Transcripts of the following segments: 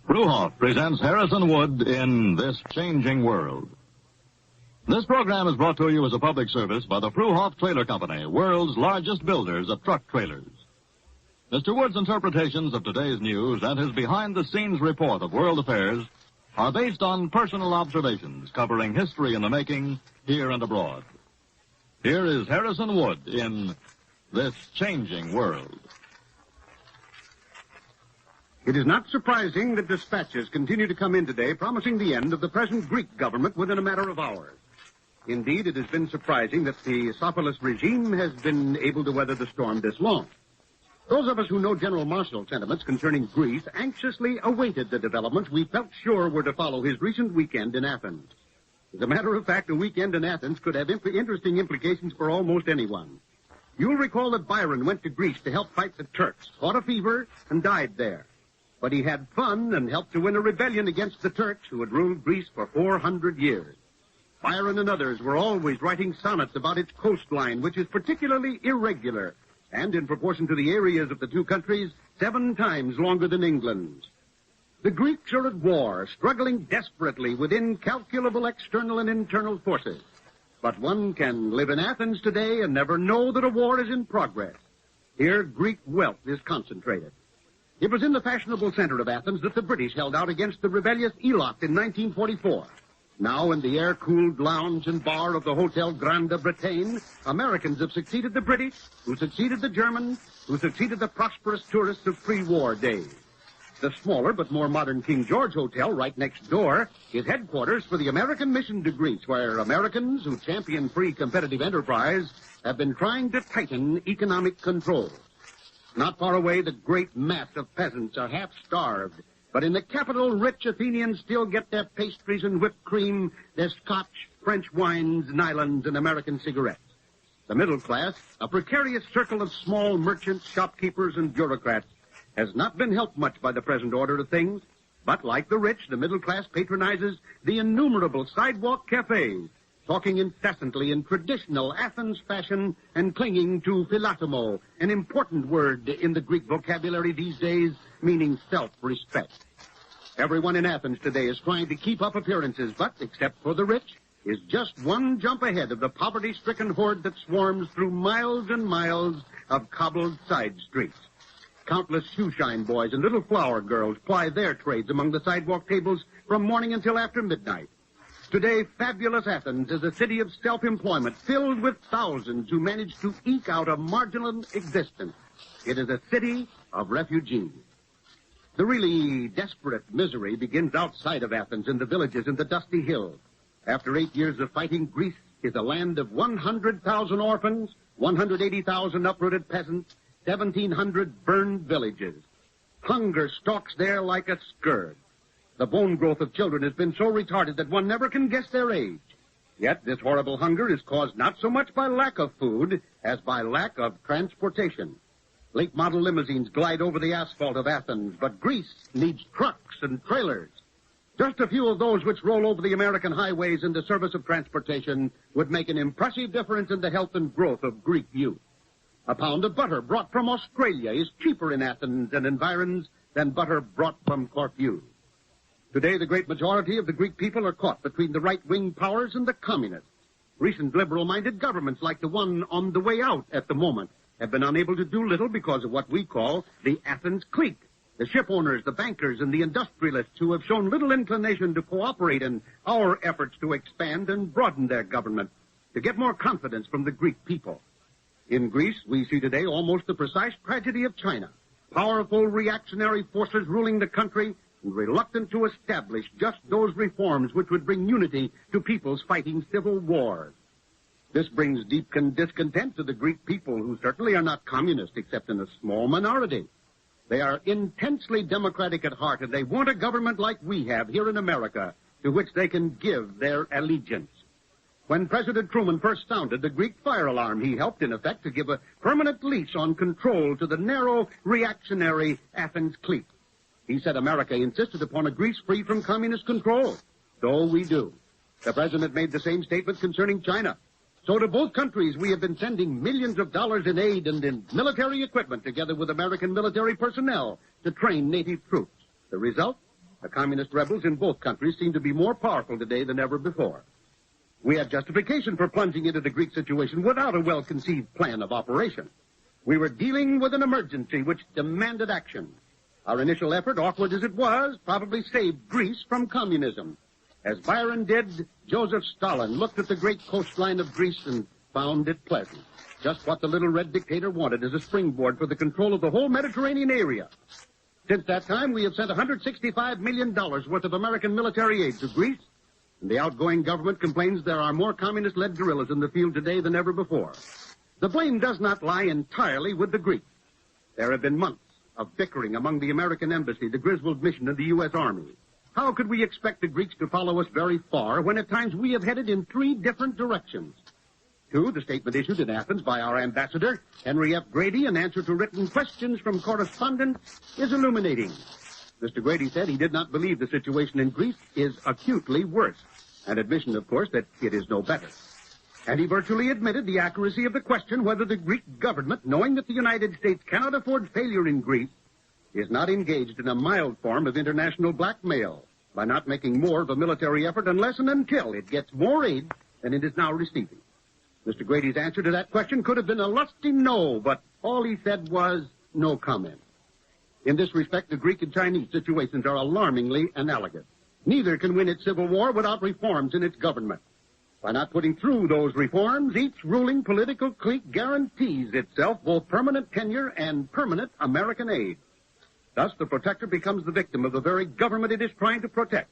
Fruhoff presents Harrison Wood in This Changing World. This program is brought to you as a public service by the Fruhoff Trailer Company, world's largest builders of truck trailers. Mr. Wood's interpretations of today's news and his behind-the-scenes report of world affairs are based on personal observations covering history in the making, here and abroad. Here is Harrison Wood in This Changing World. It is not surprising that dispatches continue to come in today promising the end of the present Greek government within a matter of hours. Indeed, it has been surprising that the Sophilus regime has been able to weather the storm this long. Those of us who know General Marshall's sentiments concerning Greece anxiously awaited the developments we felt sure were to follow his recent weekend in Athens. As a matter of fact, a weekend in Athens could have interesting implications for almost anyone. You'll recall that Byron went to Greece to help fight the Turks, caught a fever, and died there. But he had fun and helped to win a rebellion against the Turks who had ruled Greece for 400 years. Byron and others were always writing sonnets about its coastline, which is particularly irregular, and in proportion to the areas of the two countries, 7 times longer than England's. The Greeks are at war, struggling desperately with incalculable external and internal forces. But one can live in Athens today and never know that a war is in progress. Here, Greek wealth is concentrated. It was in the fashionable center of Athens that the British held out against the rebellious Elot in 1944. Now, in the air-cooled lounge and bar of the Hotel Grande Bretagne, Americans have succeeded the British, who succeeded the Germans, who succeeded the prosperous tourists of pre-war days. The smaller but more modern King George Hotel right next door is headquarters for the American mission to Greece, where Americans who champion free competitive enterprise have been trying to tighten economic control. Not far away, the great mass of peasants are half-starved. But in the capital, rich Athenians still get their pastries and whipped cream, their scotch, French wines, nylons, and American cigarettes. The middle class, a precarious circle of small merchants, shopkeepers, and bureaucrats, has not been helped much by the present order of things. But like the rich, the middle class patronizes the innumerable sidewalk cafes, talking incessantly in traditional Athens fashion and clinging to philatimo, an important word in the Greek vocabulary these days, meaning self-respect. Everyone in Athens today is trying to keep up appearances, but, except for the rich, is just one jump ahead of the poverty-stricken horde that swarms through miles and miles of cobbled side streets. Countless shoeshine boys and little flower girls ply their trades among the sidewalk tables from morning until after midnight. Today, fabulous Athens is a city of self-employment filled with thousands who manage to eke out a marginal existence. It is a city of refugees. The really desperate misery begins outside of Athens in the villages in the dusty hills. After 8 years of fighting, Greece is a land of 100,000 orphans, 180,000 uprooted peasants, 1,700 burned villages. Hunger stalks there like a scourge. The bone growth of children has been so retarded that one never can guess their age. Yet this horrible hunger is caused not so much by lack of food as by lack of transportation. Late-model limousines glide over the asphalt of Athens, but Greece needs trucks and trailers. Just a few of those which roll over the American highways in the service of transportation would make an impressive difference in the health and growth of Greek youth. A pound of butter brought from Australia is cheaper in Athens and environs than butter brought from Corfu. Today, the great majority of the Greek people are caught between the right-wing powers and the communists. Recent liberal-minded governments, like the one on the way out at the moment, have been unable to do little because of what we call the Athens clique. The ship owners, the bankers, and the industrialists who have shown little inclination to cooperate in our efforts to expand and broaden their government, to get more confidence from the Greek people. In Greece, we see today almost the precise tragedy of China. Powerful reactionary forces ruling the country and reluctant to establish just those reforms which would bring unity to peoples fighting civil wars. This brings deep discontent to the Greek people, who certainly are not communist except in a small minority. They are intensely democratic at heart, and they want a government like we have here in America, to which they can give their allegiance. When President Truman first sounded the Greek fire alarm, he helped, in effect, to give a permanent leash on control to the narrow, reactionary Athens clique. He said America insisted upon a Greece free from communist control. So we do. The president made the same statement concerning China. So to both countries, we have been sending millions of dollars in aid and in military equipment, together with American military personnel, to train native troops. The result? The communist rebels in both countries seem to be more powerful today than ever before. We had justification for plunging into the Greek situation without a well-conceived plan of operation. We were dealing with an emergency which demanded action. Our initial effort, awkward as it was, probably saved Greece from communism. As Byron did, Joseph Stalin looked at the great coastline of Greece and found it pleasant. Just what the little red dictator wanted as a springboard for the control of the whole Mediterranean area. Since that time, we have sent $165 million worth of American military aid to Greece, and the outgoing government complains there are more communist-led guerrillas in the field today than ever before. The blame does not lie entirely with the Greeks. There have been months of bickering among the American embassy, the Griswold mission, and the U.S. Army. How could we expect the Greeks to follow us very far when at times we have headed in 3 different directions? 2, the statement issued in Athens by our ambassador, Henry F. Grady, in answer to written questions from correspondents, is illuminating. Mr. Grady said he did not believe the situation in Greece is acutely worse, an admission, of course, that it is no better. And he virtually admitted the accuracy of the question whether the Greek government, knowing that the United States cannot afford failure in Greece, is not engaged in a mild form of international blackmail by not making more of a military effort unless and until it gets more aid than it is now receiving. Mr. Grady's answer to that question could have been a lusty no, but all he said was no comment. In this respect, the Greek and Chinese situations are alarmingly analogous. Neither can win its civil war without reforms in its government. By not putting through those reforms, each ruling political clique guarantees itself both permanent tenure and permanent American aid. Thus, the protector becomes the victim of the very government it is trying to protect.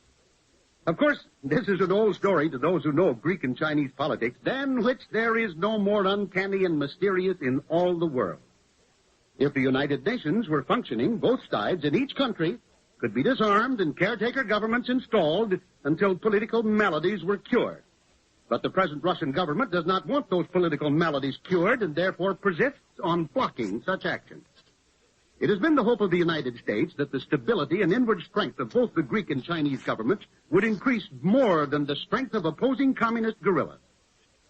Of course, this is an old story to those who know Greek and Chinese politics, than which there is no more uncanny and mysterious in all the world. If the United Nations were functioning, both sides in each country could be disarmed and caretaker governments installed until political maladies were cured. But the present Russian government does not want those political maladies cured and therefore persists on blocking such action. It has been the hope of the United States that the stability and inward strength of both the Greek and Chinese governments would increase more than the strength of opposing communist guerrillas.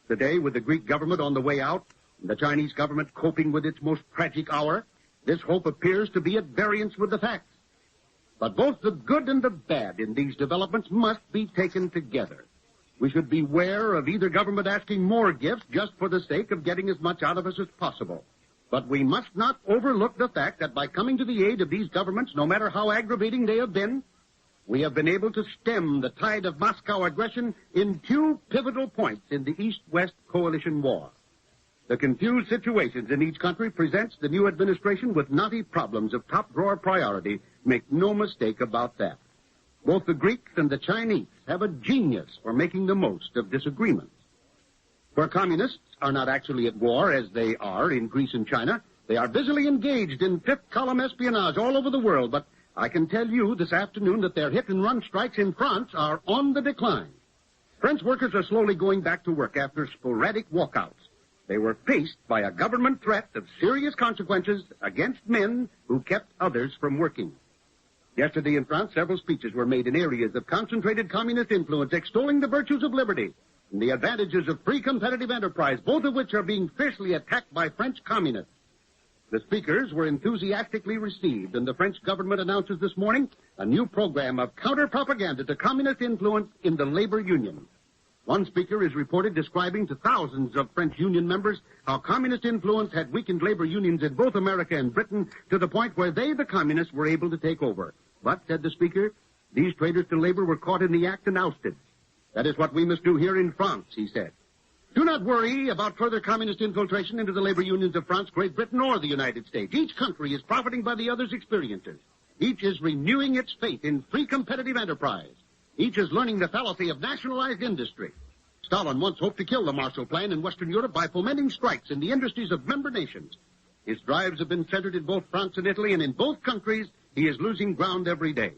Today, with the Greek government on the way out, and the Chinese government coping with its most tragic hour, this hope appears to be at variance with the facts. But both the good and the bad in these developments must be taken together. We should beware of either government asking more gifts just for the sake of getting as much out of us as possible. But we must not overlook the fact that by coming to the aid of these governments, no matter how aggravating they have been, we have been able to stem the tide of Moscow aggression in 2 pivotal points in the East-West coalition war. The confused situations in each country presents the new administration with knotty problems of top-drawer priority. Make no mistake about that. Both the Greeks and the Chinese have a genius for making the most of disagreements. Where communists are not actually at war, as they are in Greece and China, they are busily engaged in fifth-column espionage all over the world. But I can tell you this afternoon that their hit-and-run strikes in France are on the decline. French workers are slowly going back to work after sporadic walkouts. They were faced by a government threat of serious consequences against men who kept others from working. Yesterday in France, several speeches were made in areas of concentrated communist influence, extolling the virtues of liberty and the advantages of free competitive enterprise, both of which are being fiercely attacked by French communists. The speakers were enthusiastically received, and the French government announces this morning a new program of counter-propaganda to communist influence in the labor union. One speaker is reported describing to thousands of French union members how communist influence had weakened labor unions in both America and Britain to the point where they, the communists, were able to take over. But, said the speaker, these traitors to labor were caught in the act and ousted. That is what we must do here in France, he said. Do not worry about further communist infiltration into the labor unions of France, Great Britain, or the United States. Each country is profiting by the other's experiences. Each is renewing its faith in free competitive enterprise. Each is learning the fallacy of nationalized industry. Stalin once hoped to kill the Marshall Plan in Western Europe by fomenting strikes in the industries of member nations. His drives have been centered in both France and Italy, and in both countries, he is losing ground every day.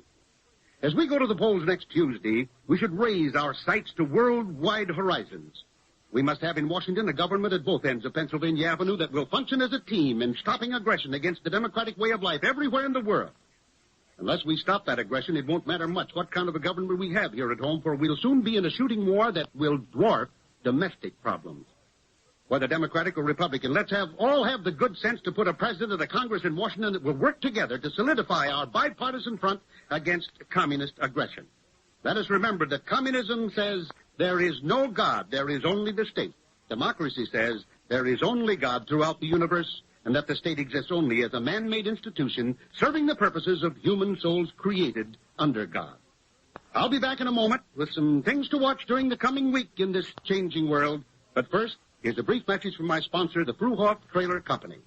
As we go to the polls next Tuesday, we should raise our sights to worldwide horizons. We must have in Washington a government at both ends of Pennsylvania Avenue that will function as a team in stopping aggression against the democratic way of life everywhere in the world. Unless we stop that aggression, it won't matter much what kind of a government we have here at home, for we'll soon be in a shooting war that will dwarf domestic problems. Whether Democratic or Republican, let's all have the good sense to put a president of the Congress in Washington that will work together to solidify our bipartisan front against communist aggression. Let us remember that communism says there is no God, there is only the state. Democracy says there is only God throughout the universe, and that the state exists only as a man-made institution serving the purposes of human souls created under God. I'll be back in a moment with some things to watch during the coming week in this changing world. But first, here's a brief message from my sponsor, the Fruhoff Trailer Company.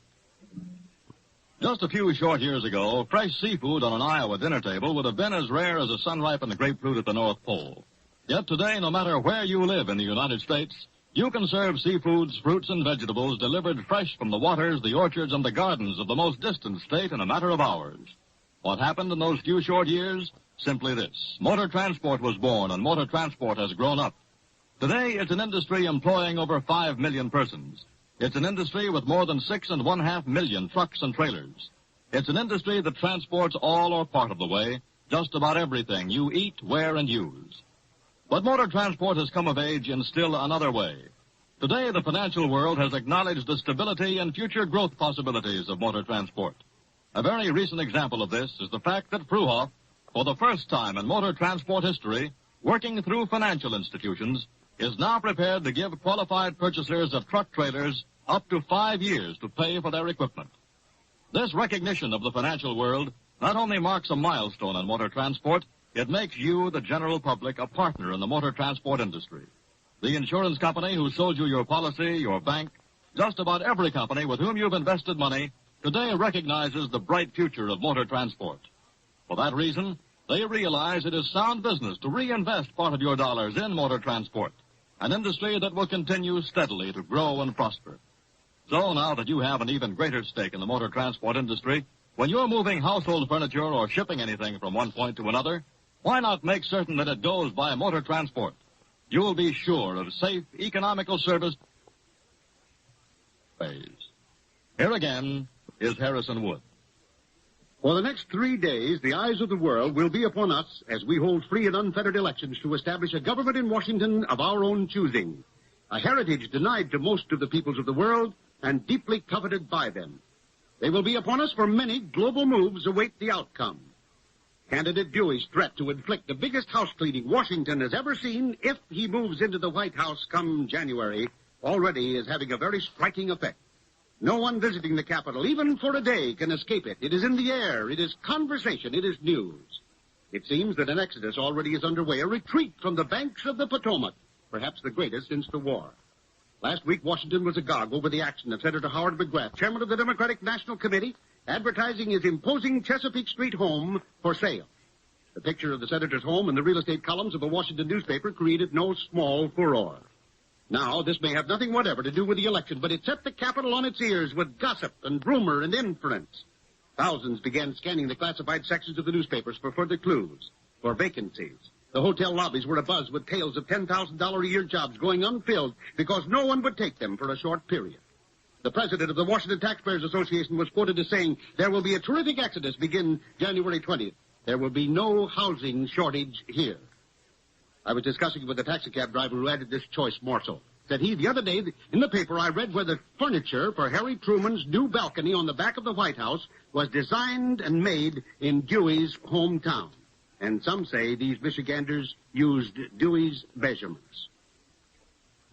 Just a few short years ago, fresh seafood on an Iowa dinner table would have been as rare as a sun-ripened grapefruit at the North Pole. Yet today, no matter where you live in the United States, you can serve seafoods, fruits, and vegetables delivered fresh from the waters, the orchards, and the gardens of the most distant state in a matter of hours. What happened in those few short years? Simply this. Motor transport was born, and motor transport has grown up. Today, it's an industry employing over 5 million persons. It's an industry with more than 6.5 million trucks and trailers. It's an industry that transports all or part of the way, just about everything you eat, wear, and use. But motor transport has come of age in still another way. Today, the financial world has acknowledged the stability and future growth possibilities of motor transport. A very recent example of this is the fact that Fruhoff, for the first time in motor transport history, working through financial institutions, is now prepared to give qualified purchasers of truck trailers up to 5 years to pay for their equipment. This recognition of the financial world not only marks a milestone in motor transport, it makes you, the general public, a partner in the motor transport industry. The insurance company who sold you your policy, your bank, just about every company with whom you've invested money, today recognizes the bright future of motor transport. For that reason, they realize it is sound business to reinvest part of your dollars in motor transport, an industry that will continue steadily to grow and prosper. So now that you have an even greater stake in the motor transport industry, when you're moving household furniture or shipping anything from one point to another, why not make certain that it goes by motor transport? You'll be sure of safe, economical service. Here again is Harrison Wood. For the next 3 days, the eyes of the world will be upon us as we hold free and unfettered elections to establish a government in Washington of our own choosing, a heritage denied to most of the peoples of the world and deeply coveted by them. They will be upon us for many global moves await the outcome. Candidate Dewey's threat to inflict the biggest house cleaning Washington has ever seen if he moves into the White House come January already is having a very striking effect. No one visiting the Capitol, even for a day, can escape it. It is in the air. It is conversation. It is news. It seems that an exodus already is underway, a retreat from the banks of the Potomac, perhaps the greatest since the war. Last week, Washington was agog over the action of Senator Howard McGrath, chairman of the Democratic National Committee, advertising his imposing Chesapeake Street home for sale. The picture of the senator's home in the real estate columns of a Washington newspaper created no small furor. Now, this may have nothing whatever to do with the election, but it set the Capitol on its ears with gossip and rumor and inference. Thousands began scanning the classified sections of the newspapers for further clues, for vacancies. The hotel lobbies were abuzz with tales of $10,000 a year jobs going unfilled because no one would take them for a short period. The president of the Washington Taxpayers Association was quoted as saying, "There will be a terrific exodus begin January 20th. There will be no housing shortage here." I was discussing with the taxicab driver who added this choice morsel. Said he, "The other day in the paper I read where the furniture for Harry Truman's new balcony on the back of the White House was designed and made in Dewey's hometown. And some say these Michiganders used Dewey's measurements."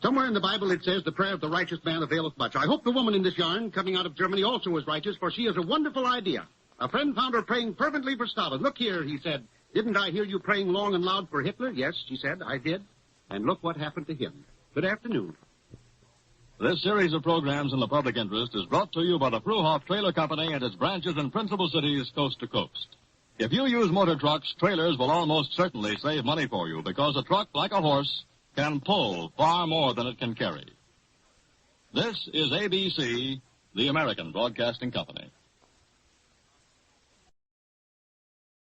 Somewhere in the Bible it says, "The prayer of the righteous man availeth much." I hope the woman in this yarn coming out of Germany also is righteous, for she has a wonderful idea. A friend found her praying fervently for Stalin. "Look here," he said, "didn't I hear you praying long and loud for Hitler?" "Yes," she said, "I did. And look what happened to him." Good afternoon. This series of programs in the public interest is brought to you by the Fruhoff Trailer Company and its branches in principal cities coast to coast. If you use motor trucks, trailers will almost certainly save money for you because a truck, like a horse, can pull far more than it can carry. This is ABC, the American Broadcasting Company.